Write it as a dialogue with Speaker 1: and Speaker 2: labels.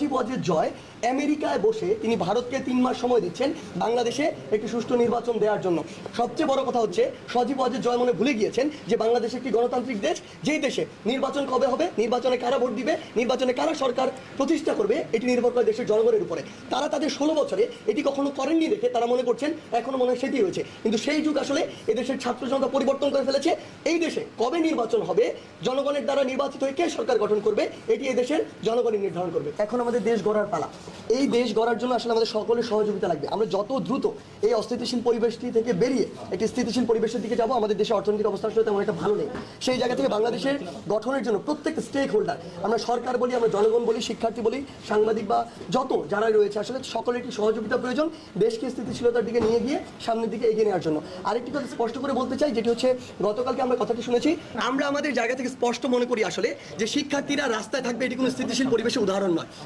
Speaker 1: সজীব ওয়াজেদ জয় আমেরিকায় বসে তিনি ভারতকে 3 মাস সময় দিচ্ছেন বাংলাদেশে একটি সুষ্ঠু নির্বাচন দেওয়ার জন্য। সবচেয়ে বড় কথা হচ্ছে সজীব ওয়াজেদ জয় মনে ভুলে গিয়েছেন যে বাংলাদেশ একটি গণতান্ত্রিক দেশ, যেই দেশে নির্বাচন কবে হবে, নির্বাচনে কারা ভোট দিবে, নির্বাচনে কারা সরকার প্রতিষ্ঠা করবে, এটি নির্ভর করে দেশের জনগণের উপরে। তারা তাদের 16 বছরে এটি কখনো করেননি দেখে তারা মনে করছেন এখনো মনে হয় সেটি হয়েছে, কিন্তু সেই যুগ আসলে এদেশের ছাত্র জনতা পরিবর্তন করে ফেলেছে। এই দেশে কবে নির্বাচন হবে, জনগণের দ্বারা নির্বাচিত হয়ে কে সরকার গঠন করবে, এটি এই দেশের জনগণই নির্ধারণ করবে। এখন আমাদের দেশ গড়ার পালা। এই দেশ গড়ার জন্য আসলে আমাদের সকলের সহযোগিতা লাগবে। আমরা যত দ্রুত এই অস্থিতিশীল পরিবেশটি থেকে বেরিয়ে একটি স্থিতিশীল পরিবেশের দিকে যাব, আমাদের দেশের অর্থনৈতিক অবস্থা আসলে তেমন একটা ভালো নেই। সেই জায়গা থেকে বাংলাদেশের গঠনের জন্য প্রত্যেকটা স্টেক হোল্ডার, আমরা সরকার বলি, আমরা জনগণ বলি, শিক্ষার্থী বলি, সাংবাদিক বা যত যারা রয়েছে, আসলে সকলের একটি সহযোগিতা প্রয়োজন দেশকে স্থিতিশীলতার দিকে নিয়ে গিয়ে সামনের দিকে এগিয়ে নেওয়ার জন্য। আরেকটি কথা স্পষ্ট করে বলতে চাই, যেটি হচ্ছে গতকালকে আমরা কথাটি শুনেছি, আমরা আমাদের জায়গা থেকে স্পষ্ট মনে করি আসলে যে শিক্ষার্থীরা রাস্তায় থাকবে এটি কোনো স্থিতিশীল পরিবেশের উদাহরণ নয়।